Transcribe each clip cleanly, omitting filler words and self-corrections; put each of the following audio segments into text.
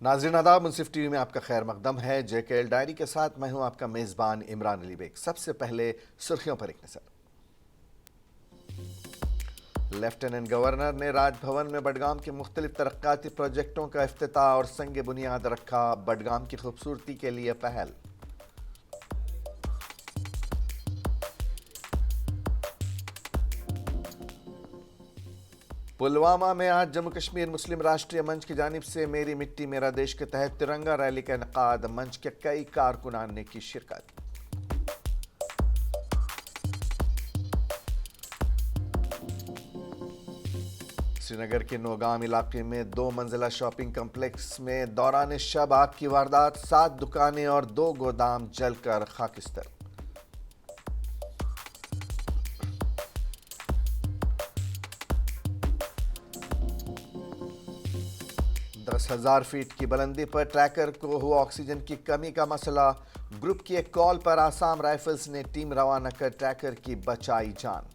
नाज़रीन आदाब, मुंसिफ टीवी में आपका खैर मकदम है। JKL डायरी के साथ मैं हूं आपका मेज़बान इमरान अली बेग। सबसे पहले सुर्खियों पर एक नज़र। लेफ्टिनेंट गवर्नर ने राजभवन में बडगाम के मुख्तलिफ तरक्काती प्रोजेक्टों का इफ्तिताह और संग बुनियाद रखा। बडगाम की खूबसूरती के लिए पहल। पुलवामा में आज जम्मू कश्मीर मुस्लिम राष्ट्रीय मंच की जानिब से मेरी मिट्टी मेरा देश के तहत तिरंगा रैली का इनकाद। मंच के कई कारकुनान ने की शिरकत। श्रीनगर के नौगाम इलाके में 2 मंजिला शॉपिंग कम्प्लेक्स में दौरान शब आग की वारदात। 7 दुकानें और 2 गोदाम जलकर खाकिस्तर। 10,000 फीट की बुलंदी पर ट्रैकर को हुआ ऑक्सीजन की कमी का मसला। ग्रुप की एक कॉल पर आसाम राइफल्स ने टीम रवाना कर ट्रैकर की बचाई जान।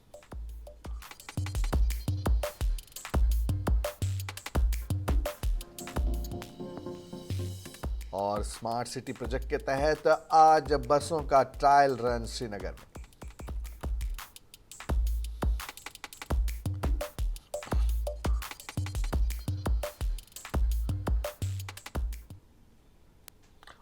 और स्मार्ट सिटी प्रोजेक्ट के तहत आज बसों का ट्रायल रन श्रीनगर में।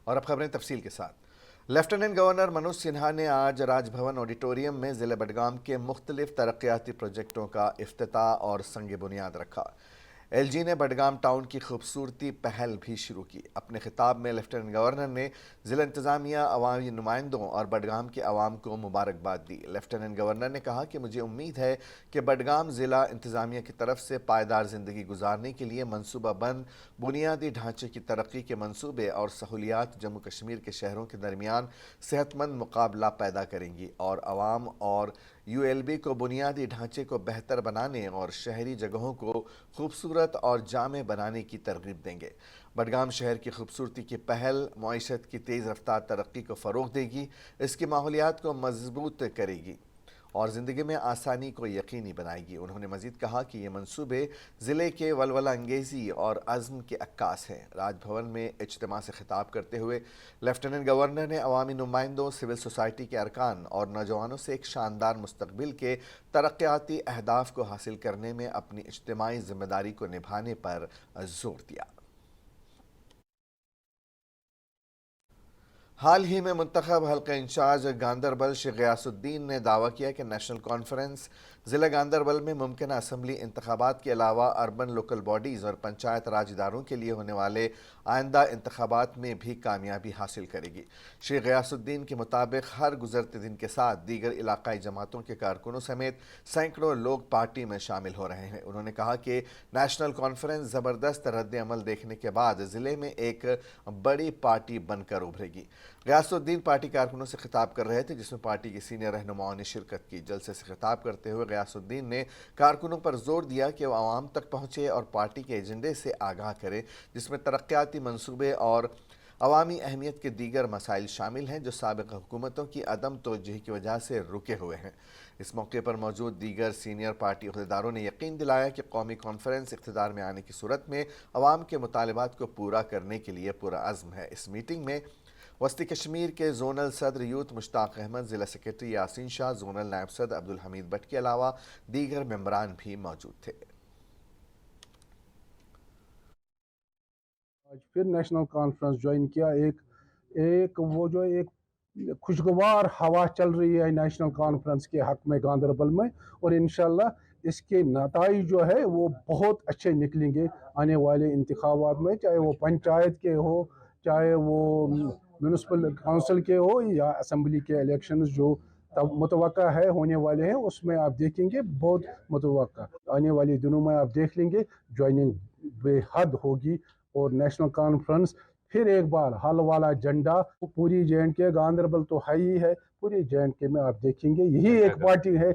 और अब खबरें तफसील के साथ। लेफ्टिनेंट गवर्नर मनोज सिन्हा ने आज राजभवन ऑडिटोरियम में ज़िले बडगाम के मुख्तलिफ तरक्याती प्रोजेक्टों का इफ्तिताह और संग बुनियाद रखा। LG ने बडगाम टाउन की खूबसूरती पहल भी शुरू की। अपने खिताब में लेफ्टिनेंट गवर्नर ने ज़िला इंतज़ामिया, अवामी नुमाइंदों और बडगाम के अवाम को मुबारकबाद दी। लेफ्टिनेंट गवर्नर ने कहा कि मुझे उम्मीद है कि बडगाम ज़िला इंतज़ामिया की तरफ से पायदार ज़िंदगी गुजारने के लिए मनसूबा बंद बुनियादी ढांचे की तरक्की के मनसूबे और सहूलियात जम्मू कश्मीर के शहरों के दरमियान सेहतमंद मुकाबला पैदा करेंगी और अवाम और ULB को बुनियादी ढांचे को बेहतर बनाने और शहरी जगहों को खूबसूरत और जामे बनाने की तरगीब देंगे। बडगाम शहर की खूबसूरती की पहल मईशत की तेज़ रफ्तार तरक्की को फ़रोग़ देगी, इसकी माहौलियात को मजबूत करेगी और ज़िंदगी में आसानी को यकीनी बनाएगी। उन्होंने मज़ीद कहा कि ये मंसूबे ज़िले के वलवला अंगेज़ी और अज़्म के अक्कास हैं। राजभवन में इज्तिमा से खिताब करते हुए लेफ्टिनेंट गवर्नर ने अवामी नुमाइंदों, सिविल सोसाइटी के अरकान और नौजवानों से एक शानदार मुस्तकबिल के तरक्याती अहदाफ को हासिल करने में अपनी इज्तिमाई ज़िम्मेदारी को निभाने पर जोर दिया। हाल ही में मुंतखब हल्का इंचार्ज गांदरबल शेख गयासुद्दीन ने दावा किया कि नेशनल कॉन्फ्रेंस ज़िला गांदरबल में मुमकिन असम्बली इंतखाबात के अलावा अर्बन लोकल बॉडीज़ और पंचायत राज इदारों के लिए होने वाले आइंदा इंतखाबात में भी कामयाबी हासिल करेगी। शेख गयासुद्दीन के मुताबिक हर गुजरते दिन के साथ दीगर इलाकाई जमातों के कारकुनों समेत सैकड़ों लोग पार्टी में शामिल हो रहे हैं। उन्होंने कहा कि नेशनल कॉन्फ्रेंस ज़बरदस्त रद्द अमल देखने के बाद ज़िले में एक बड़ी पार्टी बनकर उभरेगी। गयासुद्दीन पार्टी कारकुनों से खिताब कर रहे थे, जिसमें पार्टी के सीनियर रहनुमाओं ने शिरकत की। जलसे से खिताब करते हुए गयासुद्दीन ने कारकुनों पर जोर दिया कि वह आवाम तक पहुँचे और पार्टी के एजेंडे से आगाह करें, जिसमें तरक्याती मंसूबे और अवामी अहमियत के दीगर मसाइल शामिल हैं जो साबिक़ हुकूमतों की अदम तवज्जुही की वजह से रुके हुए हैं। इस मौके पर मौजूद दीगर सीनियर पार्टी अहदेदारों ने यकीन दिलाया कि कौमी कॉन्फ्रेंस इक़्तिदार में आने की सूरत में अवाम के मुतालिबात को पूरा करने के लिए पूरा अज़्म है। इस मीटिंग में वस्ती कश्मीर के जोनल सदर यूथ मुश्ताक अहमद, ज़िला सेक्रेटरी यासीन शाह, जोनल नायब सदर अब्दुल हमीद भट्ट के अलावा दीगर मेंबरान भी मौजूद थे। आज फिर नेशनल कॉन्फ्रेंस ज्वाइन किया। एक खुशगवार हवा चल रही है नेशनल कॉन्फ्रेंस के हक में गांदरबल में, और इंशाल्लाह इसके नताइज जो है वो बहुत अच्छे निकलेंगे आने वाले इंतखाबात में, चाहे वो पंचायत के हो, चाहे वो म्यूनिसिपल काउंसिल के हो या असेंबली के इलेक्शंस जो तब मुतवक्का है होने वाले हैं, उसमें आप देखेंगे बहुत मुतवक्का आने वाले दिनों में आप देख लेंगे ज्वाइनिंग बेहद होगी। और नेशनल कॉन्फ्रेंस फिर एक बार हल वाला झंडा पूरी JNK, गांदरबल तो है ही है, पूरी JNK में आप देखेंगे यही एक पार्टी है।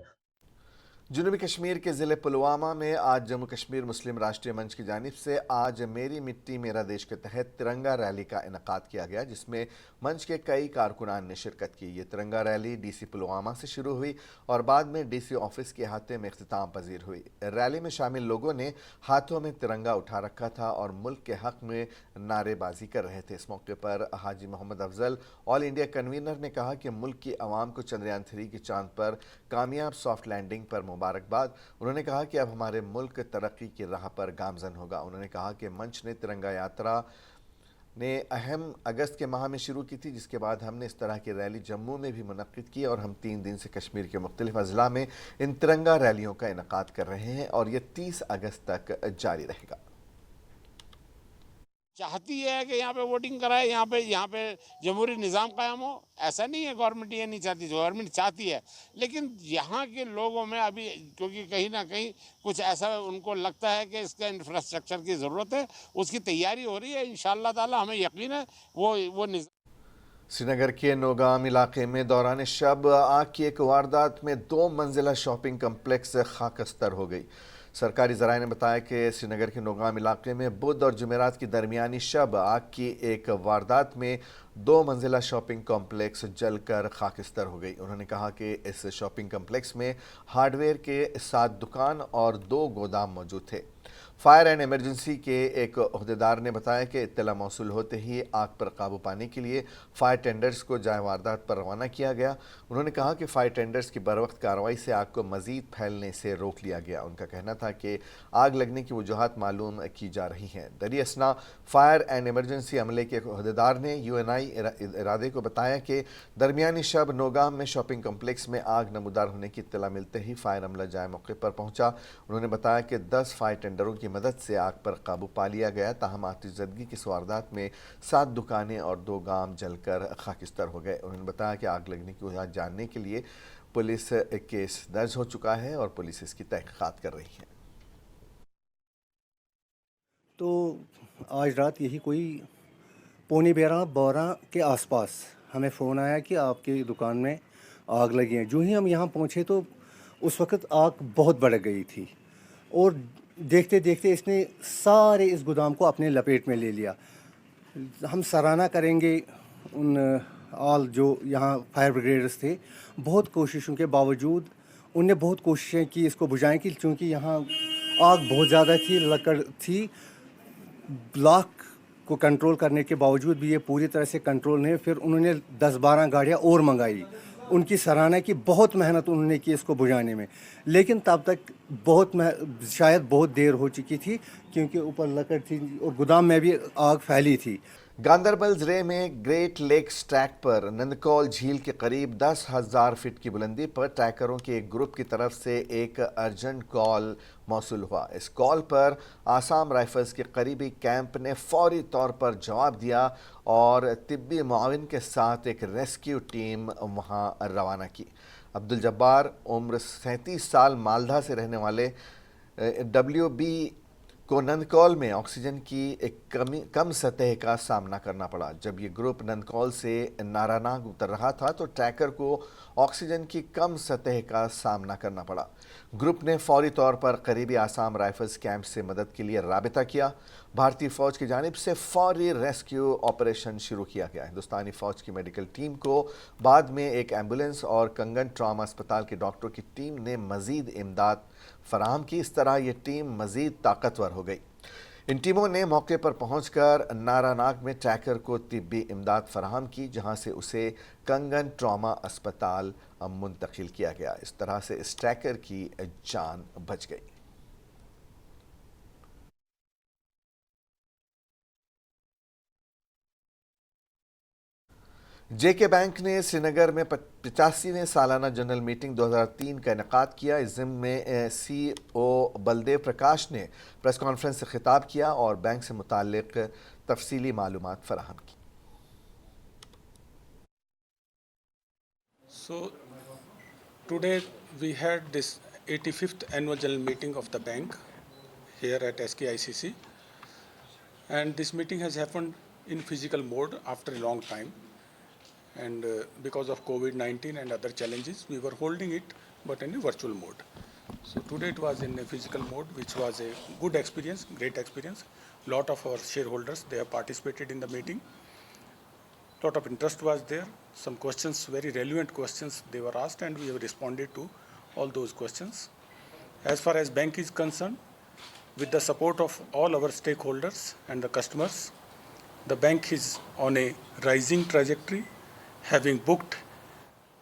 जनूबी कश्मीर के ज़िले पुलवामा में आज जम्मू कश्मीर मुस्लिम राष्ट्रीय मंच की जानिब से आज मेरी मिट्टी मेरा देश के तहत तिरंगा रैली का इनेकाद किया गया, जिसमें मंच के कई कारकुनान ने शिरकत की। ये तिरंगा रैली डीसी पुलवामा से शुरू हुई और बाद में डीसी ऑफिस के अहाते में इख्तिताम पजीर हुई। रैली में शामिल लोगों ने हाथों में तिरंगा उठा रखा था और मुल्क के हक में नारेबाजी कर रहे थे। इस मौके पर Haji Mohammad Afzal all India convener ने कहा कि मुल्क की आवाम को चंद्रयान 3 की चांद पर कामयाब सॉफ्ट लैंडिंग पर मुबारकबाद। उन्होंने कहा कि अब हमारे मुल्क तरक्की की राह पर गामजन होगा। उन्होंने कहा कि मंच ने तिरंगा यात्रा ने अहम अगस्त के माह में शुरू की थी, जिसके बाद हमने इस तरह की रैली जम्मू में भी मुनक्किद की और हम 3 दिन से कश्मीर के मुख्तलिफ अजला में इन तिरंगा रैलियों का इनेकाद कर रहे हैं और ये 30 अगस्त तक जारी रहेगा। चाहती है कि यहाँ पे वोटिंग कराए, यहाँ पे जमहूरी निज़ाम कायम हो। ऐसा नहीं है गवर्नमेंट ये नहीं चाहती, गवर्नमेंट चाहती है, लेकिन यहाँ के लोगों में अभी क्योंकि कहीं ना कहीं कुछ ऐसा उनको लगता है कि इसका इंफ्रास्ट्रक्चर की ज़रूरत है, उसकी तैयारी हो रही है। इंशाअल्लाह ताला हमें यकीन है वो श्रीनगर के नौगाम इलाके में दौरान शब आग की एक वारदात में 2 मंजिला शॉपिंग कम्प्लेक्स खाकस्तर हो गई। सरकारी ज़राए ने बताया कि श्रीनगर के नौगाम इलाके में बुध और जुमेरात की दरमियानी शब आग की एक वारदात में 2 मंजिला शॉपिंग कॉम्प्लेक्स जलकर खाकस्तर हो गई। उन्होंने कहा कि इस शॉपिंग कम्प्लेक्स में हार्डवेयर के 7 दुकान और 2 गोदाम मौजूद थे। फायर एंड इमरजेंसी के एक अहदेदार ने बताया कि इत्तला मौसूल होते ही आग पर काबू पाने के लिए फायर टेंडर्स को जाए वारदात पर रवाना किया गया। उन्होंने कहा कि फायर टेंडर्स की बरवक्त कार्रवाई से आग को मजीद फैलने से रोक लिया गया। उनका कहना था कि आग लगने की वजूहात मालूम की जा रही हैं। दरियासना फायर एंड इमरजेंसी अमले के अहदेदार ने UNI इरादे को बताया कि दरमियानी शब नौगाम में शॉपिंग कम्प्लेक्स में आग नमूदार होने की इत्तला मिलते ही फायर अमला जाए मौके पर पहुंचा। उन्होंने बताया कि 10 फायर टेंडरों की मदद से आग पर काबू पा लिया गया। ताहम आतिशज़दगी की इस वारदात में 7 दुकानें और 2 गांव जलकर खाकिस्तर हो गए। उन्होंने बताया कि आग लगने की वजह जानने के लिए पुलिस केस दर्ज हो चुका है और पुलिस इसकी तहकीकात कर रही है। तो आज रात यही कोई 11:15-12 के आसपास हमें फ़ोन आया कि आपकी दुकान में आग लगी है। जो ही हम यहाँ पहुँचे तो उस वक़्त आग बहुत बढ़ गई थी और देखते देखते इसने सारे इस गोदाम को अपने लपेट में ले लिया। हम सराहना करेंगे उन ऑल जो यहाँ फायर ब्रिगेडर्स थे, बहुत कोशिशों के बावजूद उनने बहुत कोशिशें की इसको बुझाने की, क्योंकि यहाँ आग बहुत ज़्यादा थी, लकड़ थी। ब्लॉक को कंट्रोल करने के बावजूद भी ये पूरी तरह से कंट्रोल नहीं। फिर उन्होंने 10-12 गाड़ियाँ और मंगाई। उनकी सराहना की, बहुत मेहनत उन्होंने की इसको बुझाने में, लेकिन तब तक शायद बहुत देर हो चुकी थी, क्योंकि ऊपर लकड़ थी और गोदाम में भी आग फैली थी। गांदरबल ज़िले में ग्रेट लेक्स ट्रैक पर नंदकौल झील के करीब 10,000 फीट की बुलंदी पर ट्रैकरों के एक ग्रुप की तरफ से एक अर्जेंट कॉल मौसूल हुआ। इस कॉल पर आसाम राइफल्स के करीबी कैंप ने फौरी तौर पर जवाब दिया और तिब्बी मुआविन के साथ एक रेस्क्यू टीम वहां रवाना की। अब्दुल जब्बार उम्र 37 साल मालदा से रहने वाले WB को नंदकौल में ऑक्सीजन की एक कम सतह का सामना करना पड़ा। जब ये ग्रुप नंदकौल से नारानाग उतर रहा था तो ट्रैकर को ऑक्सीजन की कम सतह का सामना करना पड़ा। ग्रुप ने फौरी तौर पर करीबी आसाम राइफल्स कैंप से मदद के लिए राबिता किया। भारतीय फ़ौज की जानिब से फौरी रेस्क्यू ऑपरेशन शुरू किया गया। हिंदुस्तानी फ़ौज की मेडिकल टीम को बाद में एक एम्बुलेंस और कंगन ट्रामा अस्पताल के डॉक्टरों की टीम ने मज़ीद इमदाद फराहम की। इस तरह ये टीम मज़ीद ताकतवर हो गई। इन टीमों ने मौके पर पहुंचकर नारानाग में ट्रैकर को तिब्बी इमदाद फराहम की, जहां से उसे कंगन ट्रामा अस्पताल मुंतकिल किया गया। इस तरह से इस ट्रैकर की जान बच गई। JK बैंक ने श्रीनगर में 85वें सालाना जनरल मीटिंग 2003 का इनेकाद किया। इस ज़िम्न में CEO बलदेव प्रकाश ने प्रेस कॉन्फ्रेंस से खिताब किया और बैंक से मुताल्लिक तफसीली मालूमात फराहम की। So today we had this 85th annual general meeting of the bank here at SKICC, and this meeting has happened in physical mode after a long time, and because of COVID-19 and other challenges we were holding it but in a virtual mode. So today it was in a physical mode, which was a good experience, great experience. Lot of our shareholders, they have participated in the meeting. Lot of interest was there. Some questions, very relevant questions they were asked, and we have responded to all those questions. As far as bank is concerned, with the support of all our stakeholders and the customers, the bank is on a rising trajectory, having booked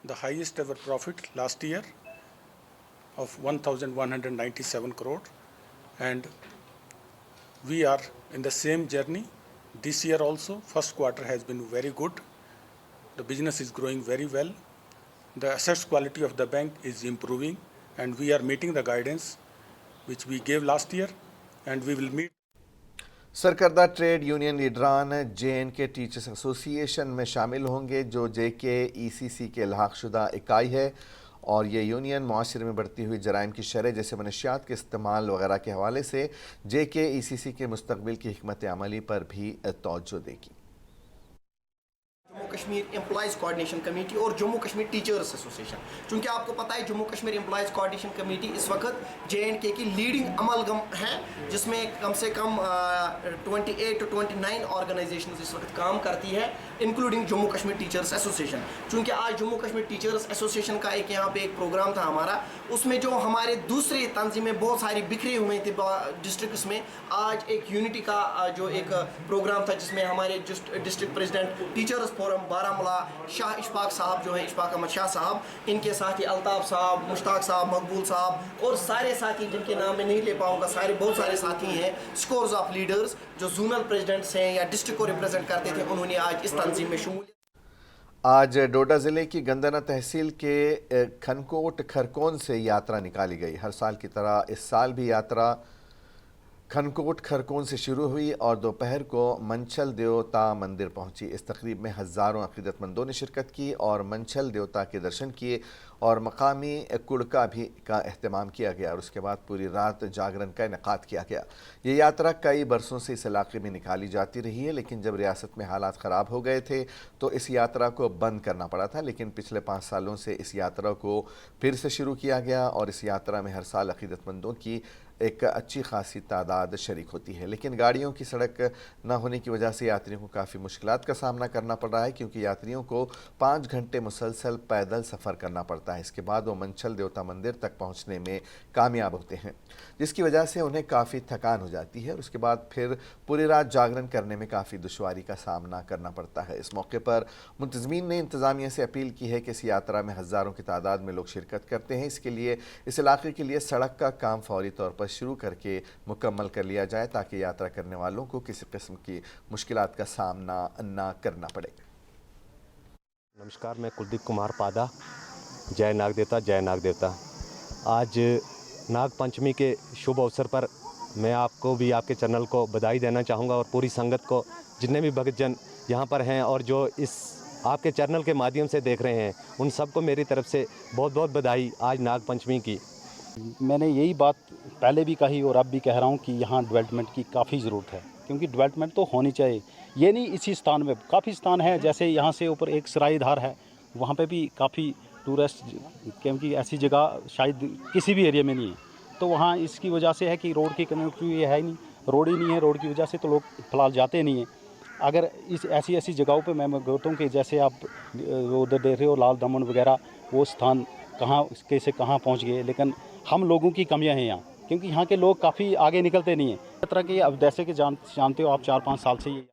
the highest ever profit last year of 1,197 crore, and we are in the same journey. This year also, first quarter has been very good. The business is growing very well. The assets quality of the bank is improving, and we are meeting the guidance which we gave last year, and we will meet. सरकर्दा trade union लीडरान JNK teachers association में शामिल होंगे, जो JKECC के लाहकशुदा इकाई है, और ये यूनियन माशरे में बढ़ती हुई जराइम की शरह जैसे मनशियात के इस्तेमाल वगैरह के हवाले से JKECC के मुस्तकबिल की हिकमत अमली पर भी तवज्जो देगी। Jammu Kashmir employees coordination committee और जम्मू कश्मीर टीचर्स एसोसिएशन, चूँकि आपको पता है Jammu Kashmir employees coordination committee इस वक्त JNK की लीडिंग अमलगम है, जिसमें कम से कम 28 to 29 ऑर्गेनाइजेशन इस वक्त काम करती है, including Jammu Kashmir teachers association. चूँकि आज जम्मू कश्मीर टीचर्स एसोसिएशन का एक यहाँ पे एक प्रोग्राम था हमारा, उसमें जो हमारे दूसरे तंजीमें बहुत सारी बिखरे हुए थे डिस्ट्रिक्ट्स में, आज एक यूनिटी का जो एक प्रोग्राम था जिसमें हमारे district president teachers forum Baramulla Shah Ishfaq साहब जो हैं, इशफाक अहमद शाह साहब, इनके साथी अल्ताफ साहब, मुश्ताक साहब, मकबूल साहब और सारे साथी जिनके नाम मैं नहीं ले पाऊंगा, सारे बहुत सारे साथी हैं, स्कोर्स ऑफ लीडर्स जो जोनल प्रेसिडेंट्स हैं या डिस्ट्रिक्ट को रिप्रेजेंट करते थे, उन्होंने आज इस तंजीम में शमूलियत। आज डोडा ज़िले की गंदना तहसील के खनकोट खरकोन से यात्रा निकाली गई। हर साल की तरह इस साल भी यात्रा खनकोट खरकोन से शुरू हुई और दोपहर को मंछल देवता मंदिर पहुंची। इस तकरीब में हज़ारों अक़ीदतमंदों ने शिरकत की और मंछल देवता के दर्शन किए और मकामी कुड़का भी का अहतमाम किया गया और उसके बाद पूरी रात जागरण का इनेकाद किया गया। ये यात्रा कई बरसों से इस इलाके में निकाली जाती रही है, लेकिन जब रियासत में हालात ख़राब हो गए थे तो इस यात्रा को बंद करना पड़ा था, लेकिन पिछले 5 सालों से इस यात्रा को फिर से शुरू किया गया और इस यात्रा में हर साल अक़ीदतमंदों की एक अच्छी खासी तादाद शरीक होती है। लेकिन गाड़ियों की सड़क न होने की वजह से यात्रियों को काफ़ी मुश्किलात का सामना करना पड़ रहा है, क्योंकि यात्रियों को 5 घंटे मुसलसल पैदल सफ़र करना पड़ता है। इसके बाद वो मंछल देवता मंदिर तक पहुंचने में कामयाब होते हैं, जिसकी वजह से उन्हें काफ़ी थकान हो जाती है और उसके बाद फिर पूरी रात जागरण करने में काफ़ी दुश्वारी का सामना करना पड़ता है। इस मौके पर मुंतज़मीन ने इंतज़ामिया से अपील की है कि इस यात्रा में हज़ारों की तादाद में लोग शिरकत करते हैं, इसके लिए इस इलाके के लिए सड़क का काम फौरी तौर पर शुरू करके मुकम्मल कर लिया जाए ताकि यात्रा करने वालों को किसी किस्म की मुश्किलात का सामना न करना पड़े। नमस्कार, मैं कुलदीप कुमार पादा। जय नाग देवता, जय नाग देवता। आज नाग पंचमी के शुभ अवसर पर मैं आपको भी, आपके चैनल को बधाई देना चाहूँगा और पूरी संगत को, जितने भी भक्तजन यहाँ पर हैं और जो इस आपके चैनल के माध्यम से देख रहे हैं, उन सबको मेरी तरफ से बहुत बहुत बधाई आज नाग पंचमी की। मैंने यही बात पहले भी कही और अब भी कह रहा हूँ कि यहाँ डेवलपमेंट की काफ़ी ज़रूरत है, क्योंकि डेवलपमेंट तो होनी चाहिए। ये नहीं इसी स्थान में, काफ़ी स्थान है, जैसे यहाँ से ऊपर एक सराय धार है, वहाँ पे भी काफ़ी टूरिस्ट, क्योंकि ऐसी जगह शायद किसी भी एरिया में नहीं है, तो वहाँ इसकी वजह से है कि रोड की कनेक्टिविटी है ही नहीं, रोड ही नहीं है, रोड की वजह से तो लोग फ़िलहाल जाते नहीं हैं। अगर इस ऐसी जगहों पे मैं कहता हूँ कि जैसे आप उधर देख रहे हो लाल दमन वगैरह, वो स्थान कहाँ कैसे कहाँ पहुँच गए, लेकिन हम लोगों की कमियां हैं यहाँ, क्योंकि यहाँ के लोग काफ़ी आगे निकलते नहीं हैं। इस तरह की अब जैसे कि जानते हो आप 4-5 साल से ये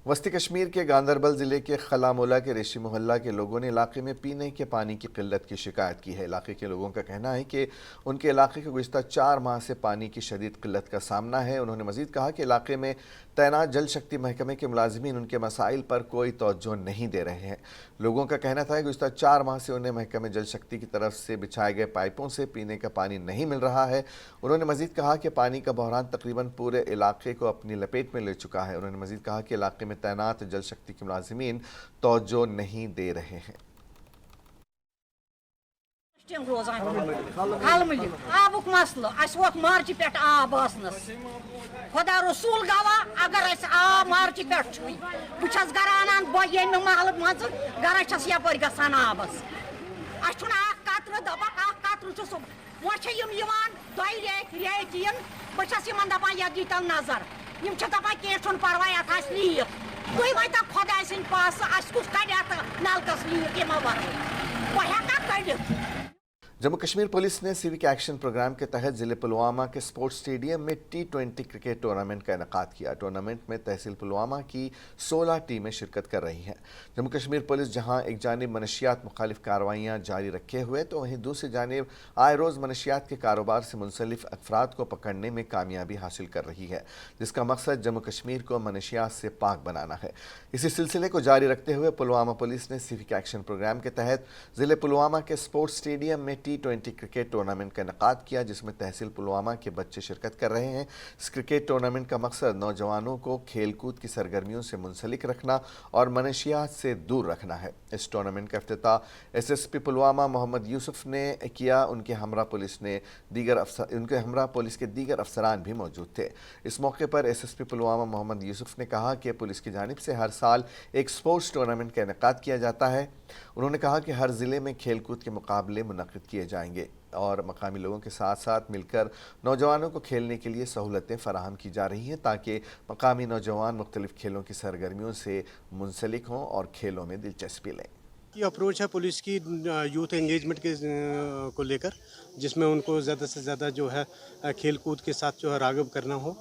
वस्ती कश्मीर के गांदरबल ज़िले के खलामोला के रेशी मोहल्ला के लोगों ने इलाके में पीने के पानी की किल्लत की शिकायत की है। इलाके के लोगों का कहना है कि उनके इलाके को गुज़िश्ता 4 माह से पानी की शदीद किल्लत का सामना है। उन्होंने मज़ीद कहा कि इलाके में तैनात जल शक्ति महकमे के मुलाजिमीन उनके मसाइल पर कोई तवज्जो नहीं दे रहे हैं। लोगों का कहना था कि गुज़िश्ता 4 माह से उन्हें महकमे जल शक्ति की तरफ से बिछाए गए पाइपों से पीने का पानी नहीं मिल रहा है। उन्होंने मज़ीद कहा कि पानी का बहरान तकरीबन पूरे इलाके को अपनी लपेट में ले चुका है। उन्होंने मज़ीद कहा कि इलाके में तैनात जल शक्ति के मुलाजिमीन तवज्जो नहीं दे रहे हैं। आबुक मसल वोत मार्च पे आब खुदा रसूल गवाह अगर आब मार्च पे बस गरान ये महल मज गरान यप गसान आबस कतर दपक कतर वो छ यम यवान दोय रेत इन बह छस यमन दपान या दीतन नजर यम छ दपान के छन परवाय अथ आस लीक तुई वता खुदा सिन पास आस कुछ कड़त नलकस लीक यम वर वो हेका कड़ित। जम्मू कश्मीर पुलिस ने सिविक एक्शन प्रोग्राम के तहत जिले पुलवामा के स्पोर्ट्स स्टेडियम में T20 क्रिकेट टूर्नामेंट का इनेकाद किया। टूर्नामेंट में तहसील पुलवामा की 16 टीमें शिरकत कर रही हैं। जम्मू कश्मीर पुलिस जहां एक जानिब मनशियात मुखालिफ कार्रवाइयां जारी रखे हुए तो वहीं दूसरी जानिब आए रोज़ मनशियात के कारोबार से मुंसलिफ अफराद को पकड़ने में कामयाबी हासिल कर रही है, जिसका मकसद जम्मू कश्मीर को मनशियात से पाक बनाना है। इसी सिलसिले को जारी रखते हुए पुलवामा पुलिस ने सिविक एक्शन प्रोग्राम के तहत जिले पुलवामा के स्पोर्ट्स स्टेडियम में T20 क्रिकेट टूर्नामेंट का इनेकाद किया, जिसमें तहसील पुलवामा के बच्चे शिरकत कर रहे हैं। इस क्रिकेट टूर्नामेंट का मकसद नौजवानों को खेलकूद की सरगर्मियों से मुंसलिक रखना और मनशियात से दूर रखना है। इस टूर्नामेंट का इफ्तिताह SSP पुलवामा मोहम्मद यूसुफ ने किया। उनके हमरा पुलिस के दीगर अफसरान भी मौजूद थे। इस मौके पर SSP पुलवामा मोहम्मद यूसुफ ने कहा कि पुलिस की जानिब से हर साल एक स्पोर्ट्स टूर्नामेंट का इनेकाद किया जाता है। उन्होंने कहा कि हर ज़िले में खेलकूद के मुकाबले मुनक़िद किए जाएंगे और मकामी लोगों के साथ साथ मिलकर नौजवानों को खेलने के लिए सहूलतें फराहम की जा रही हैं ताकि मकामी नौजवान मुख्तलिफ खेलों की सरगर्मियों से मुंसलिक हों और खेलों में दिलचस्पी लें। ये अप्रोच है पुलिस की यूथ एंगेजमेंट के को लेकर, जिसमें उनको ज़्यादा से ज़्यादा जो है खेल कूद के साथ जो है राग़िब करना हो।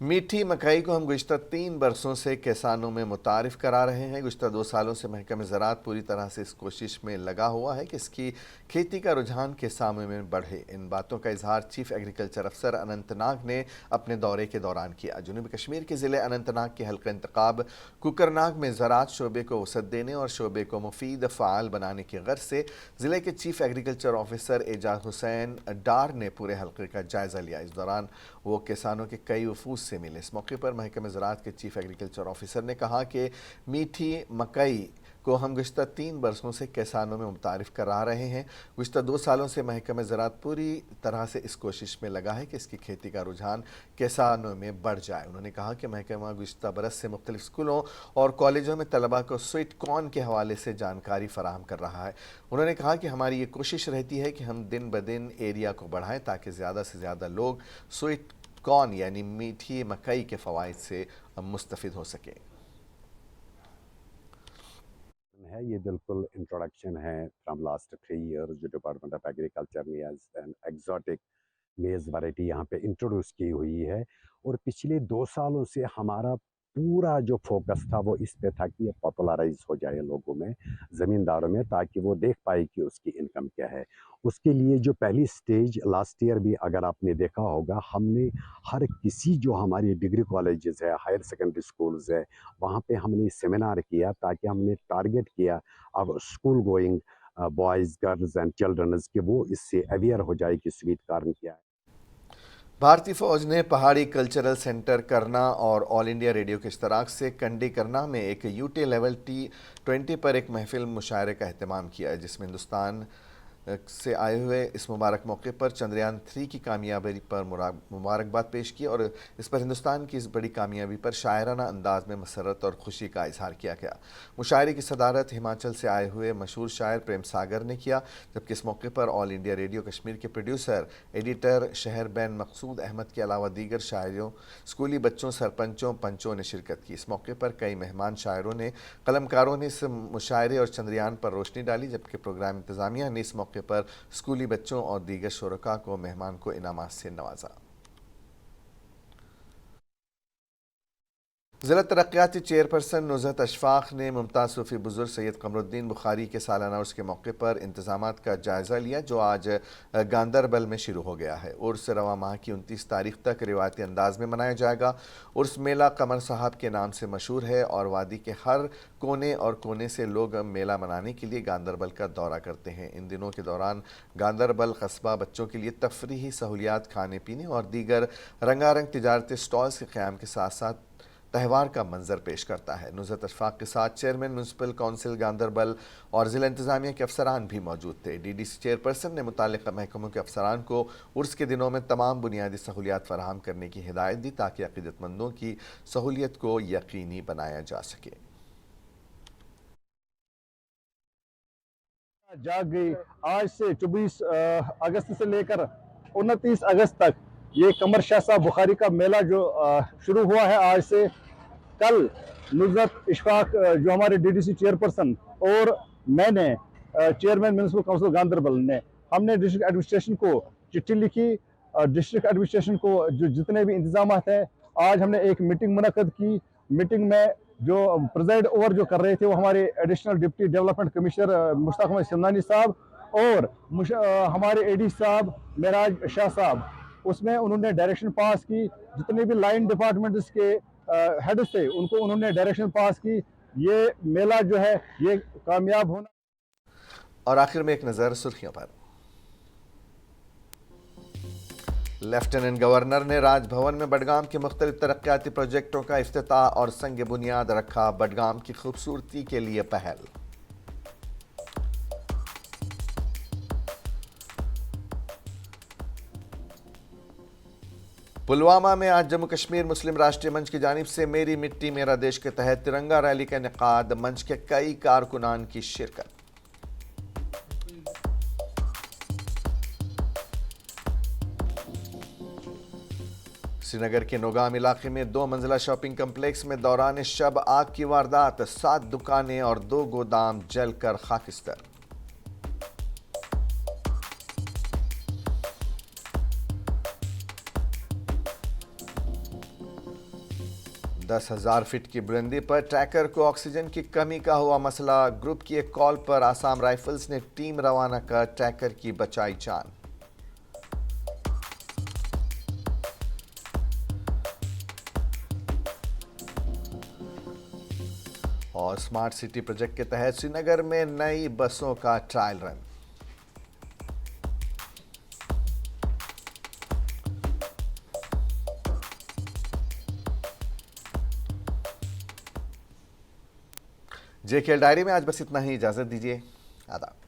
मीठी मकई को हम गुज़िश्ता 3 बरसों से किसानों में मुतारिफ करा रहे हैं। गुज़िश्ता 2 सालों से महकमा ज़राअत पूरी तरह से इस कोशिश में लगा हुआ है कि इसकी खेती का रुझान किसानों में बढ़े। इन बातों का इजहार चीफ एग्रीकल्चर अफसर अनंतनाग ने अपने दौरे के दौरान किया। जनूबी कश्मीर के ज़िले अनंतनाग के हल्का इंतखाब कुकरनाग में ज़राअत शोबे को वसअत देने और शोबे को मुफीद फ़ाल बनाने की गर्ज से ज़िले के chief agriculture officer Ejaz Hussain Dar ने पूरे हल्के का जायज़ा लिया। इस दौरान वो किसानों के कई वफूद से मिले। इस मौके पर महकमा ज़राअत के चीफ एग्रीकल्चर ऑफिसर ने कहा कि मीठी मकई को हम गुज़िश्ता 3 बरसों से किसानों में मुतारिफ करा रहे हैं। गुज़िश्ता 2 सालों से महकमा ज़राअत पूरी तरह से इस कोशिश में लगा है कि इसकी खेती का रुझान किसानों में बढ़ जाए। उन्होंने कहा कि महकमा गुज़िश्ता बरस से मुख्तलिफ स्कूलों और कॉलेजों में तलबा को स्वीट कॉर्न के हवाले से जानकारी फराहम कर रहा है। उन्होंने कहा कि हमारी ये कोशिश रहती है कि हम दिन ब दिन एरिया को बढ़ाएँ ताकि ज़्यादा से ज़्यादा लोग स्वीट कॉर्न यानी मीठी मकई के फ़वाइद से मुस्तफ़िद हो सके। ये बिल्कुल इंट्रोडक्शन है फ्रॉम लास्ट 3 इयर्स जो डिपार्टमेंट ऑफ एग्रीकल्चर ने एज एन एक्जॉटिक मेज़ वैरायटी यहाँ पे इंट्रोड्यूस की हुई है। और पिछले 2 सालों से हमारा पूरा जो फोकस था वो इस पे था कि ये पॉपुलराइज हो जाए लोगों में, ज़मींदारों में, ताकि वो देख पाए कि उसकी इनकम क्या है। उसके लिए जो पहली स्टेज लास्ट ईयर भी अगर आपने देखा होगा, हमने हर किसी जो हमारी डिग्री कॉलेजेस है, हायर सेकेंडरी स्कूल्स है, वहाँ पे हमने सेमिनार किया ताकि हमने टारगेट किया अब school going boys girls and childrens कि वो इससे अवेयर हो जाए कि स्वीट कॉर्न क्या है। भारतीय फ़ौज ने पहाड़ी कल्चरल सेंटर करना और ऑल इंडिया रेडियो के इश्तराक से कंडी करना में एक यूटी लेवल T20 पर एक महफिल मुशायरे का एहतमाम किया है, जिसमें हिंदुस्तान से आए हुए इस मुबारक मौके पर चंद्रयान 3 की कामयाबी पर मुबारकबाद पेश की और इस पर हिंदुस्तान की इस बड़ी कामयाबी पर शायराना अंदाज में मसरत और खुशी का इजहार किया गया। मुशायरे की सदारत हिमाचल से आए हुए मशहूर शायर प्रेम सागर ने किया, जबकि इस मौके पर ऑल इंडिया रेडियो कश्मीर के प्रोड्यूसर एडिटर शहर बैन मकसूद अहमद के अलावा दीगर शायरों, स्कूली बच्चों, सरपंचों, पंचों ने शिरकत की। इस मौके पर कई मेहमान शायरों ने, कलमकारों ने इस मुशायरे और चंद्रयान पर रोशनी डाली, जबकि प्रोग्राम इंतज़ामिया ने इस मौके पर स्कूली बच्चों और दीगर शुरका को मेहमान को इनामात से नवाजा। ज़िला तरक्याती चेयरपर्सन नुज़हत अशफाक ने मुमताज़ सूफ़ी बुज़ुर्ग सैयद कमरुद्दीन बुखारी के सालाना उर्स के मौके पर इंतज़ामात का जायज़ा लिया, जो आज गांदरबल में शुरू हो गया है। उर्स रवा माह की 29 तारीख तक रिवायती अंदाज में मनाया जाएगा। उर्स मेला कमर साहब के नाम से मशहूर है और वादी के हर कोने और कोने से लोग मेला मनाने के लिए गांदरबल का दौरा करते हैं। इन दिनों के दौरान गांदरबल कस्बा बच्चों के लिए तफरीही सहूलियात, खाने पीने और दीगर रंगारंग तिजारती स्टॉल्स के क़याम के साथ साथ त्यौहार का मंजर पेश करता है। नुज़हत अशफाक के साथ चेयरमैन म्यूनसिपल काउंसिल गांदरबल और ज़िला इंतज़ामिया के अफसरान भी मौजूद थे। डीडीसी चेयरपर्सन ने मुताल्लिक़ा महकमों के अफसरान को उर्स के दिनों में तमाम बुनियादी सहूलियात फराहम करने की हिदायत दी ताकि अक़ीदतमंदों की सहूलियत को यकीनी बनाया जा सके। जाग गई। आज से 24 अगस्त से लेकर 29 अगस्त तक ये कमर शाह साहब बुखारी का मेला जो शुरू हुआ है आज से। कल नुज़रत इशफाक जो हमारे डीडीसी चेयरपर्सन और मैंने चेयरमैन म्यूनिसिपल काउंसिल गांधरबल ने हमने डिस्ट्रिक्ट एडमिनिस्ट्रेशन को चिट्ठी लिखी। डिस्ट्रिक्ट एडमिनिस्ट्रेशन को जो जितने भी इंतजाम हैं, आज हमने एक मीटिंग मुनक्कद की। मीटिंग में जो प्रेजाइड ओवर जो कर रहे थे वो हमारे additional deputy development commissioner Mushtaq Ahmed Simnani sahab और हमारे एडी साहब मेराज शाह साहब। उसमें उन्होंने डायरेक्शन पास की, जितने भी लाइन डिपार्टमेंट्स के हेड थे उनको उन्होंने डायरेक्शन पास की, ये मेला जो है ये कामयाब होना। और आखिर में एक नज़र सुर्खियों पर। लेफ्टिनेंट गवर्नर ने राजभवन में बडगाम के मुख्तलिफ तरक्याती प्रोजेक्टों का इफ्तिताह और संग बुनियाद रखा। बडगाम की खूबसूरती के लिए पहल। पुलवामा में आज जम्मू कश्मीर मुस्लिम राष्ट्रीय मंच की जानिब से मेरी मिट्टी मेरा देश के तहत तिरंगा रैली का इनेकाद। मंच के कई कारकुनान की शिरकत। श्रीनगर के नोगाम इलाके में 2 मंजिला शॉपिंग कम्प्लेक्स में दौरान शब आग की वारदात। 7 दुकानें और 2 गोदाम जलकर खाकिस्तर। दस 10,000 फीट की बुलंदी पर ट्रैकर को ऑक्सीजन की कमी का हुआ मसला। ग्रुप की एक कॉल पर आसाम राइफल्स ने टीम रवाना कर ट्रैकर की बचाई जान। और स्मार्ट सिटी प्रोजेक्ट के तहत श्रीनगर में नई बसों का ट्रायल रन। जेकेएल डायरी में आज बस इतना ही। इजाजत दीजिए। आदाब।